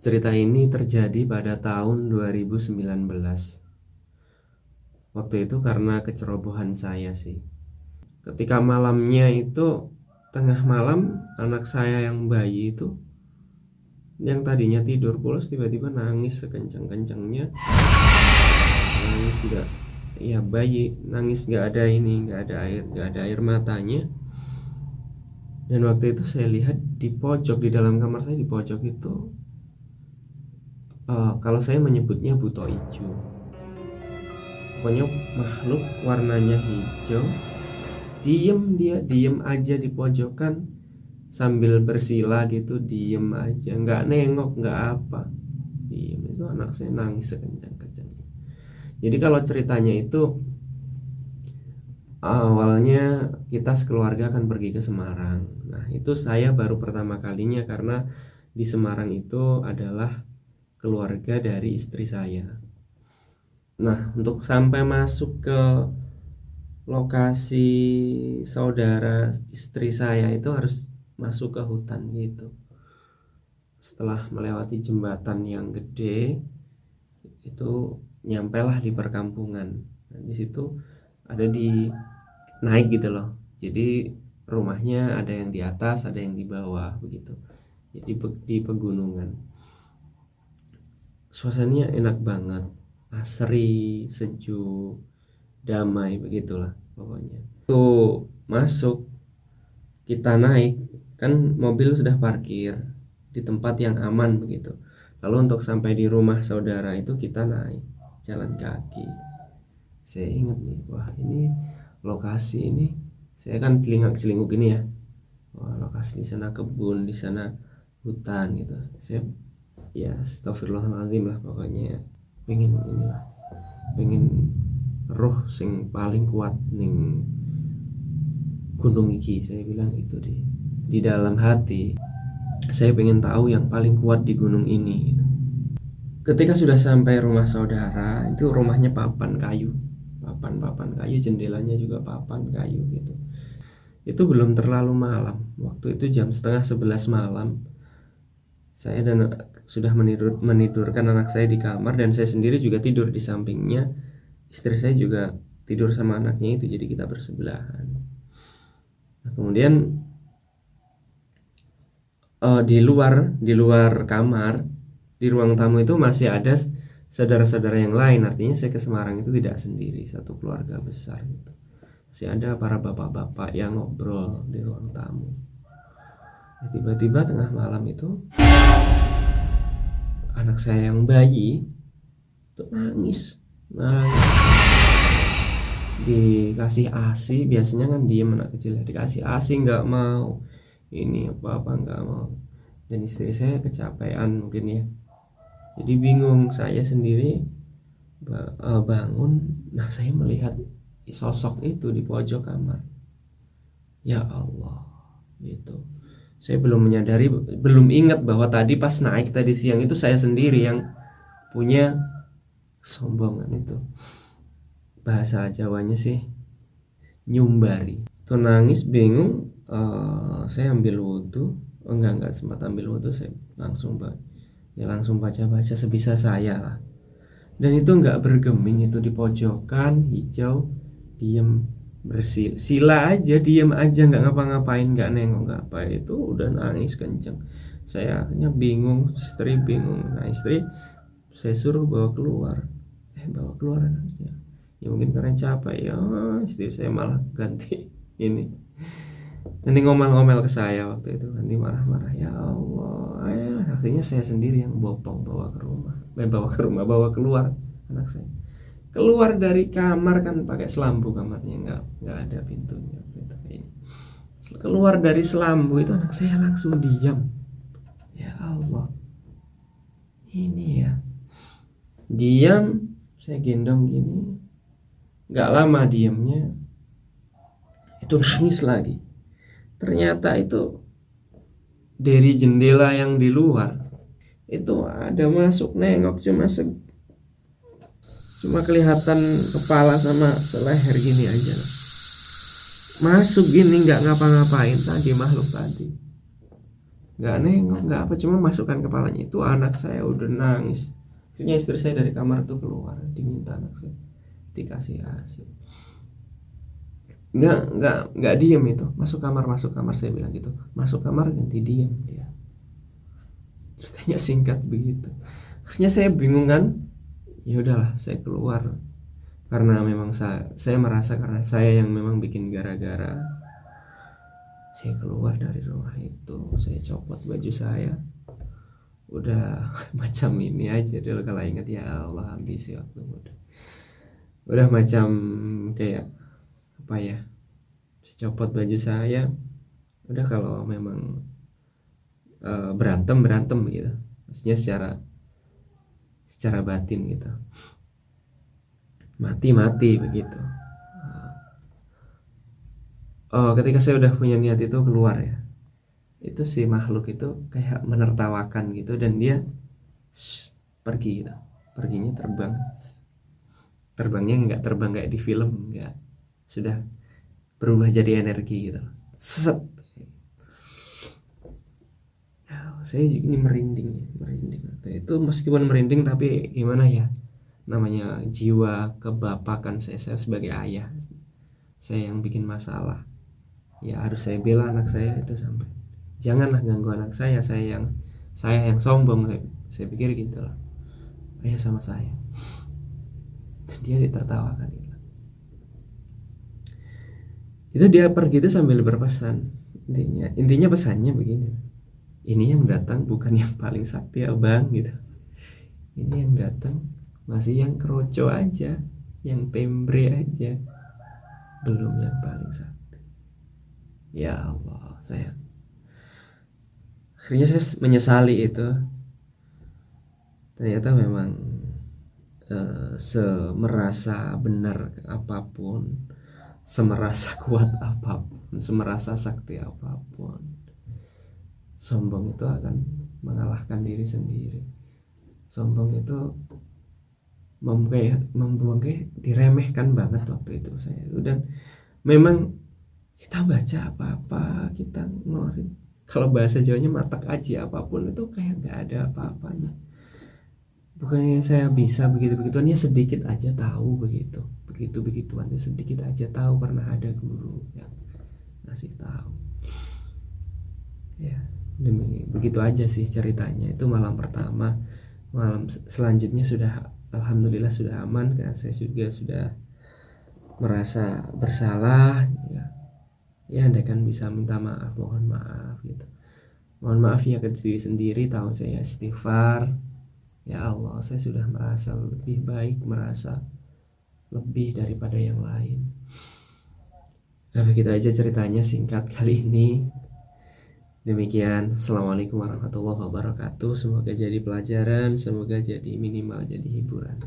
Cerita ini terjadi pada tahun 2019. Waktu itu karena kecerobohan saya sih. Ketika malamnya itu, tengah malam, anak saya yang bayi itu, yang tadinya tidur pulas, tiba-tiba nangis sekencang-kencangnya. Nangis nggak, ya bayi nangis, nggak ada ini, nggak ada air matanya. Dan waktu itu saya lihat di pojok, di dalam kamar saya, di pojok itu, kalau saya menyebutnya buto ijo, pokoknya makhluk warnanya hijau, dia diem aja di pojokan sambil bersila gitu, diem aja, nggak nengok, nggak apa, diem. Itu anak saya nangis sekencang-kencangnya. Jadi kalau ceritanya itu, awalnya kita sekeluarga akan pergi ke Semarang. Nah, itu saya baru pertama kalinya, karena di Semarang itu adalah keluarga dari istri saya. Nah, untuk sampai masuk ke lokasi saudara istri saya itu harus masuk ke hutan gitu. Setelah melewati jembatan yang gede, itu nyampelah di perkampungan. Nah, di situ ada di naik gitu loh. Jadi rumahnya ada yang di atas, ada yang di bawah begitu. Jadi di pegunungan. Suasananya enak banget, asri, sejuk, damai, begitulah pokoknya. Tuh masuk, kita naik, kan mobil sudah parkir di tempat yang aman begitu. Lalu untuk sampai di rumah saudara itu kita naik jalan kaki. Saya ingat nih, wah ini lokasi ini, saya kan celingak-celinguk gini ya. Wah, lokasi di sana kebun, di sana hutan gitu. Saya ya astagfirullahaladzim lah pokoknya. Pengen inilah, pengen roh sing paling kuat ning gunung iki, saya bilang itu di dalam hati. Saya pengen tahu yang paling kuat di gunung ini. Ketika sudah sampai rumah saudara, itu rumahnya papan kayu, papan kayu, jendelanya juga papan kayu gitu. Itu belum terlalu malam, waktu itu jam setengah 11 malam. Saya dan sudah menidurkan anak saya di kamar, dan saya sendiri juga tidur di sampingnya. Istri saya juga tidur sama anaknya itu, jadi kita bersebelahan. Nah, kemudian di luar kamar, di ruang tamu itu masih ada saudara-saudara yang lain. Artinya saya ke Semarang itu tidak sendiri, satu keluarga besar gitu. Masih ada para bapak-bapak yang ngobrol di ruang tamu. Tiba-tiba tengah malam itu, anak saya yang bayi itu nangis. Dikasih ASI, biasanya kan diem anak kecil, dikasih ASI nggak mau, ini apa nggak mau. Dan istri saya kecapean mungkin ya, jadi bingung. Saya sendiri bangun. Nah, saya melihat sosok itu di pojok kamar. Ya Allah, gitu. Saya belum menyadari, belum ingat bahwa tadi pas naik tadi siang itu saya sendiri yang punya kesombongan itu. Bahasa Jawanya sih nyumbari. Tuh nangis bingung. Saya ambil wudhu. Enggak sempat ambil wudhu, saya langsung baca-baca sebisa saya lah. Dan itu enggak bergeming, itu di pojokan hijau, diem, bersila sila aja, diem aja, nggak ngapa-ngapain, nggak nengok, nggak apa. Itu udah nangis kenceng. Saya akhirnya bingung, istri bingung. Nah, istri saya suruh bawa keluar anaknya. Ya mungkin karena capek ya, istri saya malah ganti ini, nanti ngomel-ngomel ke saya waktu itu, nanti marah-marah. Ya Allah, akhirnya saya sendiri yang bopong bawa keluar anak saya. Keluar dari kamar kan pakai selambu, kamarnya nggak ada pintunya waktu itu kayaknya. Keluar dari selambu itu anak saya langsung diam. Ya Allah, ini ya, diam. Saya gendong gini, nggak lama diamnya itu nangis lagi. Ternyata itu dari jendela yang di luar itu ada masuk, nengok, cuma kelihatan kepala sama seleher gini aja, masuk gini, nggak ngapa-ngapain tadi makhluk tadi. nggak nengok nggak apa, cuma masukkan kepalanya, itu anak saya udah nangis. Akhirnya istri saya dari kamar tuh keluar, diminta anak saya dikasih ASI. Nggak diem itu, masuk kamar, saya bilang gitu, masuk kamar ganti diem dia. Ceritanya singkat begitu. Akhirnya saya bingung kan, ya udahlah saya keluar, karena memang saya merasa karena saya yang memang bikin gara-gara. Saya keluar dari rumah itu, saya copot baju saya, udah macam ini aja dulu kalau ingat, ya Allah ambisi waktu muda, udah macam kayak apa ya, saya copot baju saya, udah kalau memang berantem berantem gitu, maksudnya secara batin gitu, mati mati begitu. Oh, ketika saya udah punya niat itu keluar ya, itu si makhluk itu kayak menertawakan gitu, dan dia pergi gitu, perginya terbangnya nggak terbang kayak di film, nggak, sudah berubah jadi energi gitu, set. Ya, saya ini merinding itu, meskipun merinding tapi gimana ya, namanya jiwa kebapakan saya sebagai ayah, saya yang bikin masalah, ya harus saya bela anak saya itu, sampai janganlah ganggu anak saya yang sombong, saya pikir gitu lah, ayah sama saya. Dan dia ditertawakan gitu. Itu dia pergi itu sambil berpesan, intinya pesannya begini, ini yang datang bukan yang paling sakti abang gitu, ini yang datang masih yang kroco aja, yang tembre aja, belum yang paling sakti. Ya Allah, akhirnya saya menyesali itu. Ternyata memang semerasa benar apapun, semerasa kuat apapun, semerasa sakti apapun, sombong itu akan mengalahkan diri sendiri. Sombong itu membuang kayak diremehkan banget waktu itu saya. Dan memang kita baca apa-apa, kita ngeluarin, kalau bahasa Jawanya matak aji apapun itu kayak nggak ada apa-apanya. Bukannya saya bisa begitu-begituan, ya sedikit aja tahu begituan, ya sedikit aja tahu karena ada guru yang ngasih tahu. Ya, demi begitu aja sih ceritanya. Itu malam pertama. Malam selanjutnya sudah, alhamdulillah sudah aman, karena saya juga sudah merasa bersalah ya. Ya andaikan bisa minta maaf, mohon maaf gitu. Mohon maaf ya ke diri sendiri, tahu saya istighfar. Ya Allah, saya sudah merasa lebih baik, merasa lebih daripada yang lain. Nah, begitu aja ceritanya singkat kali ini. Demikian, assalamualaikum warahmatullahi wabarakatuh. Semoga jadi pelajaran, semoga jadi minimal jadi hiburan.